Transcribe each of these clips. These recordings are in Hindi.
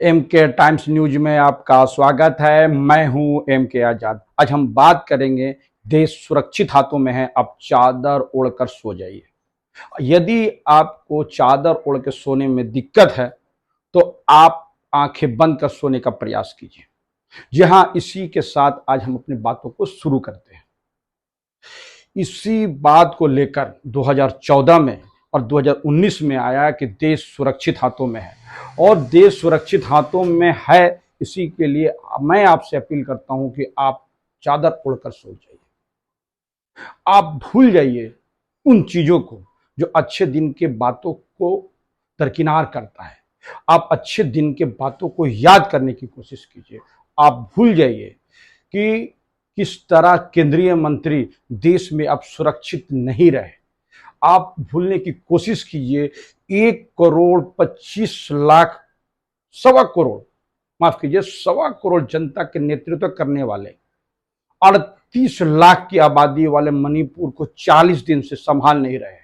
एम के टाइम्स न्यूज में आपका स्वागत है। मैं हूं एम के आजाद। आज हम बात करेंगे, देश सुरक्षित हाथों में है, अब चादर ओढ़कर सो जाइए। यदि आपको चादर ओढ़ के सोने में दिक्कत है तो आप आंखें बंद कर सोने का प्रयास कीजिए। जी हाँ, इसी के साथ आज हम अपनी बातों को शुरू करते हैं। इसी बात को लेकर 2014 में और 2019 में आया कि देश सुरक्षित हाथों में है, और देश सुरक्षित हाथों में है, इसी के लिए मैं आपसे अपील करता हूं कि आप चादर ओढ़कर सो जाइए। आप भूल जाइए उन चीजों को जो अच्छे दिन के बातों को दरकिनार करता है। आप अच्छे दिन के बातों को याद करने की कोशिश कीजिए। आप भूल जाइए कि किस तरह केंद्रीय मंत्री देश में अब सुरक्षित नहीं रहे। आप भूलने की कोशिश कीजिए 1,25,00,000, 1.25 करोड़, माफ कीजिए, 1.25 करोड़ जनता के नेतृत्व करने वाले 38 लाख की आबादी वाले मणिपुर को 40 दिन से संभाल नहीं रहे।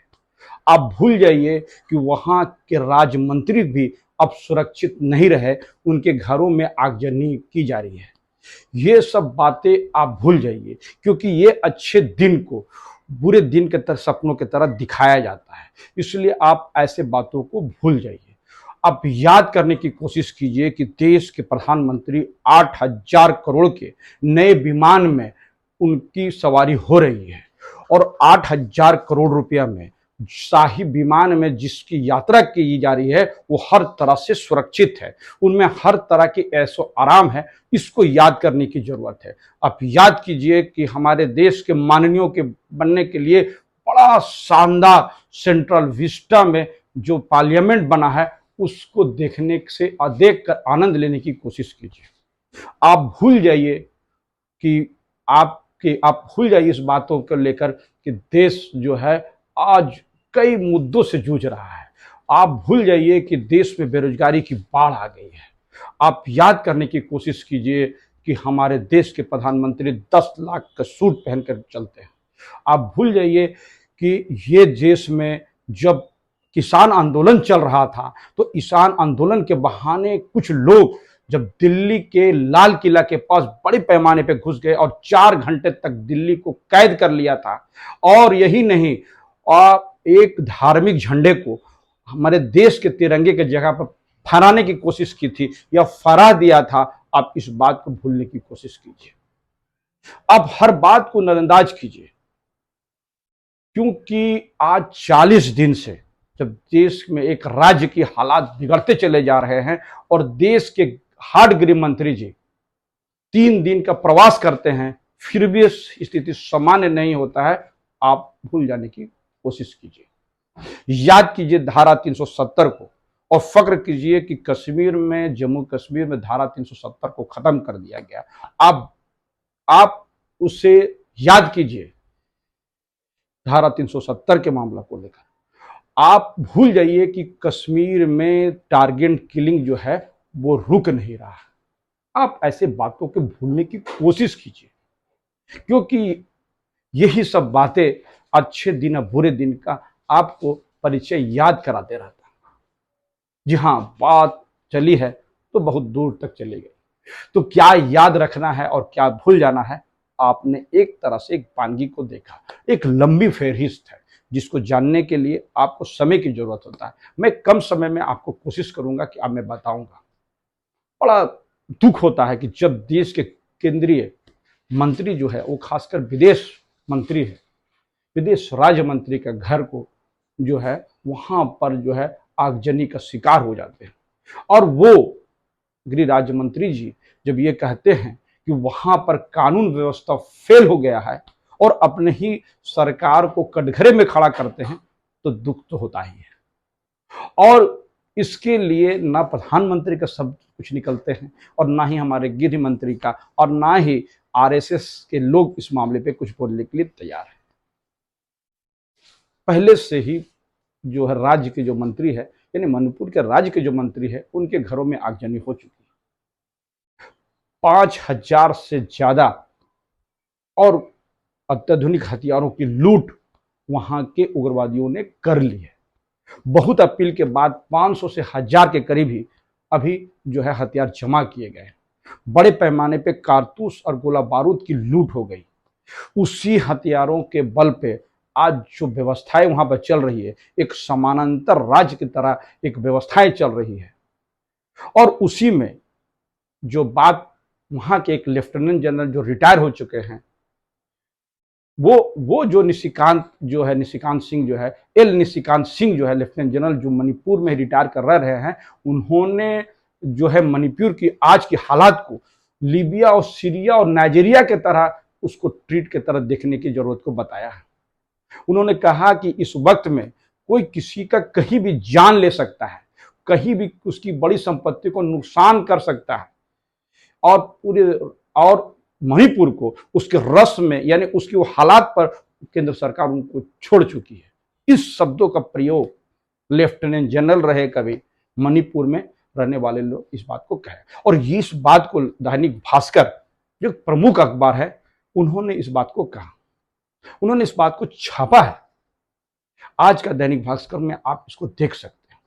आप भूल जाइए कि वहां के राज्य मंत्री भी अब सुरक्षित नहीं रहे, उनके घरों में आगजनी की जा रही है। ये सब बातें आप भूल जाइए, क्योंकि ये अच्छे दिन को बुरे दिन के तरह, सपनों की तरह दिखाया जाता है। इसलिए आप ऐसे बातों को भूल जाइए। आप याद करने की कोशिश कीजिए कि देश के प्रधानमंत्री 8,000 करोड़ के नए विमान में उनकी सवारी हो रही है, और 8,000 करोड़ रुपया में शाही विमान में जिसकी यात्रा की जा रही है वो हर तरह से सुरक्षित है, उनमें हर तरह की ऐशो आराम है। इसको याद करने की जरूरत है। आप याद कीजिए कि हमारे देश के माननीयों के बनने के लिए बड़ा शानदार सेंट्रल विस्टा में जो पार्लियामेंट बना है, उसको देखने से देख कर आनंद लेने की कोशिश कीजिए। आप भूल जाइए कि आप भूल जाइए इस बातों को लेकर कि देश जो है आज कई मुद्दों से जूझ रहा है। आप भूल जाइए कि देश में बेरोजगारी की बाढ़ आ गई है। आप याद करने की कोशिश कीजिए कि हमारे देश के प्रधानमंत्री 10 लाख का सूट पहनकर चलते हैं। आप भूल जाइए कि ये देश में जब किसान आंदोलन चल रहा था तो किसान आंदोलन के बहाने कुछ लोग जब दिल्ली के लाल किला के पास बड़े पैमाने पे घुस गए और 4 घंटे तक दिल्ली को कैद कर लिया था, और यही नहीं, और एक धार्मिक झंडे को हमारे देश के तिरंगे के जगह पर फहराने की कोशिश की थी या फहरा दिया था। आप इस बात को भूलने की कोशिश कीजिए। आप हर बात को नजरअंदाज कीजिए, क्योंकि आज 40 दिन से जब देश में एक राज्य की हालात बिगड़ते चले जा रहे हैं और देश के हार्ड गृह मंत्री जी 3 दिन का प्रवास करते हैं, फिर भी स्थिति सामान्य नहीं होता है। आप भूल जाने की कोशिश कीजिए। याद कीजिए धारा 370 को, और फक्र कीजिए कि कश्मीर में, जम्मू कश्मीर में धारा 370 को खत्म कर दिया गया। आप उसे याद कीजिए। धारा 370 के मामला को लेकर आप भूल जाइए कि कश्मीर में टारगेट किलिंग जो है वो रुक नहीं रहा है। आप ऐसे बातों को भूलने की कोशिश कीजिए, क्योंकि यही सब बातें अच्छे दिन और बुरे दिन का आपको परिचय याद कराते रहता है। जी हाँ, बात चली है तो बहुत दूर तक चली गई। तो क्या याद रखना है और क्या भूल जाना है? आपने एक तरह से एक वानगी को देखा, एक लंबी फहरिस्त है जिसको जानने के लिए आपको समय की जरूरत होता है। मैं कम समय में आपको कोशिश करूंगा कि अब मैं बताऊंगा। बड़ा दुख होता है कि जब देश के केंद्रीय मंत्री जो है, वो खासकर विदेश मंत्री है, विदेश राज्य मंत्री का घर को जो है वहां पर जो है आगजनी का शिकार हो जाते हैं, और वो गृह राज्य मंत्री जी जब ये कहते हैं कि वहां पर कानून व्यवस्था फेल हो गया है और अपने ही सरकार को कटघरे में खड़ा करते हैं, तो दुख तो होता ही है। और इसके लिए ना प्रधानमंत्री का शब्द कुछ निकलते हैं, और ना ही हमारे गृह मंत्री का, और ना ही आरएसएस के लोग इस मामले पे कुछ बोलने के लिए तैयार है। पहले से ही जो है राज्य के जो मंत्री है, यानी मणिपुर के राज्य के जो मंत्री है, उनके घरों में आगजनी हो चुकी है। 5,000 से ज्यादा और अत्याधुनिक हथियारों की लूट वहां के उग्रवादियों ने कर ली है। बहुत अपील के बाद 500 से 1,000 के करीब ही अभी जो है हथियार जमा किए गए। बड़े पैमाने पे कारतूस और गोला बारूद की लूट हो गई। उसी हथियारों के बल पे आज जो व्यवस्थाएं वहां पर चल रही है, एक समानांतर राज्य की तरह एक व्यवस्थाएं चल रही है। और उसी में जो बात वहां के एक लेफ्टिनेंट जनरल जो रिटायर हो चुके हैं, वो जो निशिकांत सिंह जो है, एल निशिकांत सिंह जो है लेफ्टिनेंट जनरल, जो मणिपुर में रिटायर कर रहे हैं, उन्होंने जो है मणिपुर की आज की हालात को लीबिया और सीरिया और नाइजीरिया के तरह उसको ट्रीट के तरह देखने की जरूरत को बताया है। उन्होंने कहा कि इस वक्त में कोई किसी का कहीं भी जान ले सकता है, कहीं भी उसकी बड़ी संपत्ति को नुकसान कर सकता है, और और मणिपुर को उसके रस में यानी उसकी वो हालात पर केंद्र सरकार उनको छोड़ चुकी है। इस शब्दों का प्रयोग लेफ्टिनेंट जनरल रहे कभी मणिपुर में रहने वाले लोग इस बात को कहे, और इस बात को दैनिक भास्कर जो प्रमुख अखबार है, उन्होंने इस बात को कहा, उन्होंने इस बात को छापा है। आज का दैनिक भास्कर में आप इसको देख सकते हैं।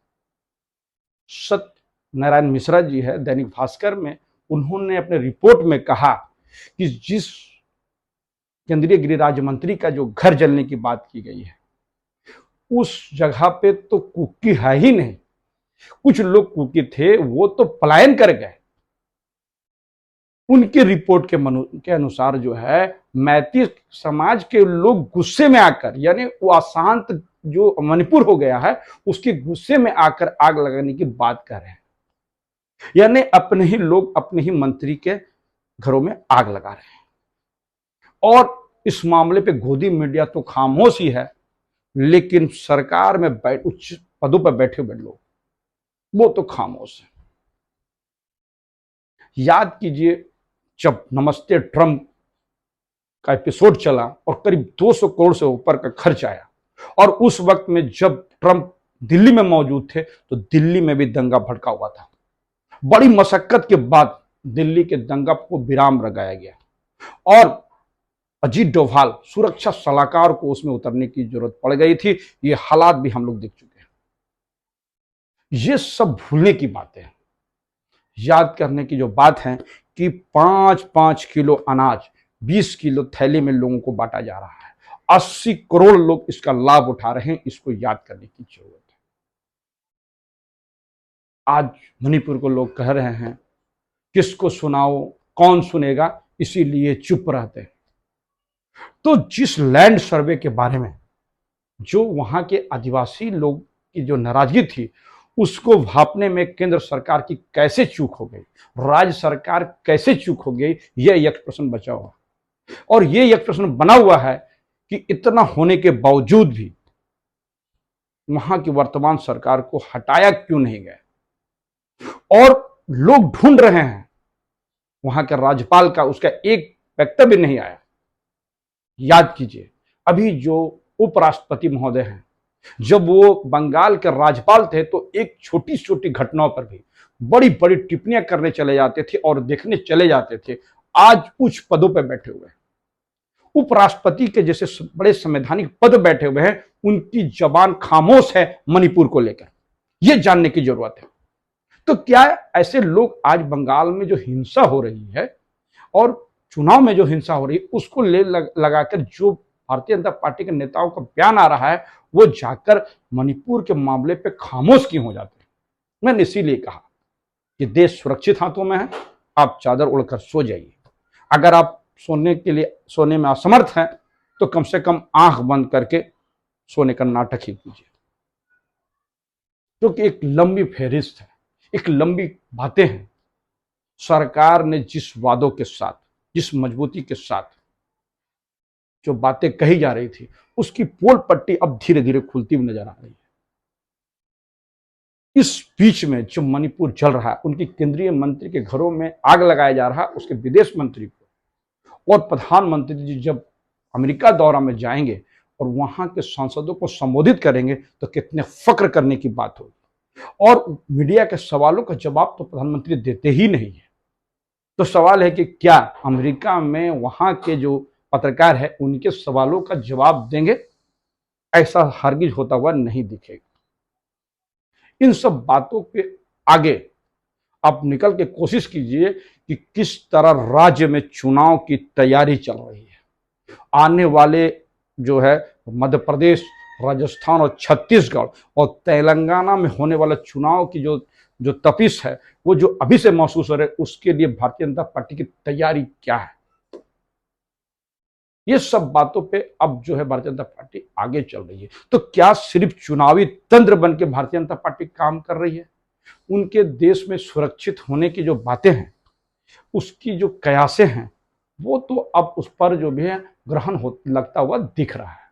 सत्य नारायण मिश्रा जी है दैनिक भास्कर में, उन्होंने अपने रिपोर्ट में कहा कि जिस केंद्रीय गृह राज्य मंत्री का जो घर जलने की बात की गई है, उस जगह पे तो कुकी है ही नहीं। कुछ लोग कुकी थे, वो तो पलायन कर गए। उनकी रिपोर्ट के अनुसार जो है मैती समाज के लोग गुस्से में आकर, यानी वो अशांत जो मणिपुर हो गया है उसके गुस्से में आकर आग लगाने की बात कर रहे हैं। यानी अपने ही लोग अपने ही मंत्री के घरों में आग लगा रहे हैं। और इस मामले पे गोदी मीडिया तो खामोश ही है, लेकिन सरकार में उच्च पदों पर बैठे हुए लोग वो तो खामोश है। याद कीजिए जब नमस्ते ट्रंप का एपिसोड चला और करीब 200 करोड़ से ऊपर का खर्च आया, और उस वक्त में जब ट्रंप दिल्ली में मौजूद थे तो दिल्ली में भी दंगा भड़का हुआ था। बड़ी मशक्कत के बाद दिल्ली के दंगा को विराम लगाया गया, और अजीत डोभाल सुरक्षा सलाहकार को उसमें उतरने की जरूरत पड़ गई थी। ये हालात भी हम लोग देख चुके हैं। ये सब भूलने की बातें हैं। याद करने की जो बात है कि 5-5 किलो अनाज 20 किलो थैली में लोगों को बांटा जा रहा है। 80 करोड़ लोग इसका लाभ उठा रहे हैं। इसको याद करने की जरूरत है। आज मणिपुर को लोग कह रहे हैं किसको सुनाओ, कौन सुनेगा, इसीलिए चुप रहते हैं। तो जिस लैंड सर्वे के बारे में जो वहां के आदिवासी लोग की जो नाराजगी थी, उसको भापने में केंद्र सरकार की कैसे चूक हो गई, राज्य सरकार कैसे चूक हो गई, यह एक प्रश्न बचा हुआ। और यह एक प्रश्न बना हुआ है कि इतना होने के बावजूद भी वहां की वर्तमान सरकार को हटाया क्यों नहीं गया। और लोग ढूंढ रहे हैं, वहां के राज्यपाल का उसका एक वक्तव्य नहीं आया। याद कीजिए अभी जो उपराष्ट्रपति महोदय हैं, जब वो बंगाल के राज्यपाल थे तो एक छोटी छोटी घटनाओं पर भी बड़ी बड़ी टिप्पणियां करने चले जाते थे और देखने चले जाते थे। आज उच्च पदों पर बैठे हुए हैं, उपराष्ट्रपति के जैसे बड़े संवैधानिक पद बैठे हुए हैं, उनकी जबान खामोश है मणिपुर को लेकर। यह जानने की जरूरत है। तो क्या ऐसे लोग आज बंगाल में जो हिंसा हो रही है और चुनाव में जो हिंसा हो रही है उसको लगाकर जो भारतीय जनता पार्टी के नेताओं का बयान आ रहा है, वो जाकर मणिपुर के मामले पे खामोश क्यों हो जाते हैं। मैंने इसीलिए कहा कि देश सुरक्षित हाथों में है, आप चादर ओढ़कर सो जाइए। अगर आप सोने में असमर्थ हैं तो कम से कम आंख बंद करके सोने का नाटक ही कीजिए, क्योंकि एक लंबी फेहरिस्त है, एक लंबी बातें हैं। सरकार ने जिस वादों के साथ, जिस मजबूती के साथ जो बातें कही जा रही थी, उसकी पोल पट्टी अब धीरे धीरे खुलती हुई नजर आ रही है। इस बीच में जो मणिपुर जल रहा है, उनकी केंद्रीय मंत्री के घरों में आग लगाया जा रहा है, उसके विदेश मंत्री को। और प्रधानमंत्री जी जब अमेरिका दौरा में जाएंगे और वहां के सांसदों को संबोधित करेंगे तो कितने फक्र करने की बात होगी। और मीडिया के सवालों का जवाब तो प्रधानमंत्री देते ही नहीं है। तो सवाल है कि क्या अमेरिका में वहां के जो पत्रकार है उनके सवालों का जवाब देंगे? ऐसा हरगिज होता हुआ नहीं दिखेगा। इन सब बातों के आगे आप निकल के कोशिश कीजिए कि किस तरह राज्य में चुनाव की तैयारी चल रही है। आने वाले जो है मध्य प्रदेश, राजस्थान और छत्तीसगढ़ और तेलंगाना में होने वाला चुनाव की जो जो तपिश है, वो जो अभी से महसूस हो रहा है, उसके लिए भारतीय जनता पार्टी की तैयारी क्या है, ये सब बातों पे अब जो है भारतीय जनता पार्टी आगे चल रही है। तो क्या सिर्फ चुनावी तंत्र बन के भारतीय जनता पार्टी काम कर रही है? उनके देश में सुरक्षित होने की जो बातें हैं, उसकी जो कयासें हैं, वो तो अब उस पर जो भी है ग्रहण हो लगता हुआ दिख रहा है।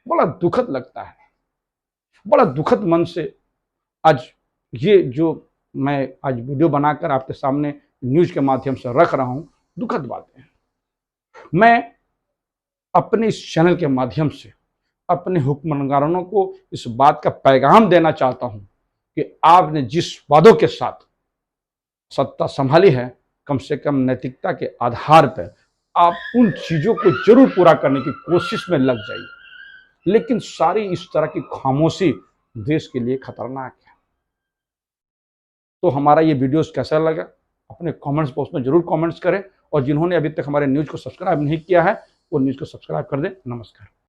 बड़ा दुखद लगता है, बड़ा दुखद मन से आज ये जो मैं आज वीडियो बनाकर आपके सामने न्यूज के माध्यम से रख रहा हूं, दुखद बातें हैं। मैं अपने इस चैनल के माध्यम से अपने हुक्मरानों को इस बात का पैगाम देना चाहता हूं कि आपने जिस वादों के साथ सत्ता संभाली है, कम से कम नैतिकता के आधार पर आप उन चीजों को जरूर पूरा करने की कोशिश में लग जाइए। लेकिन सारी इस तरह की खामोशी देश के लिए खतरनाक है। तो हमारा ये वीडियोस कैसा लगा, अपने कमेंट्स बॉक्स में जरूर कमेंट्स करें, और जिन्होंने अभी तक हमारे न्यूज को सब्सक्राइब नहीं किया है, वो न्यूज को सब्सक्राइब कर दें। नमस्कार।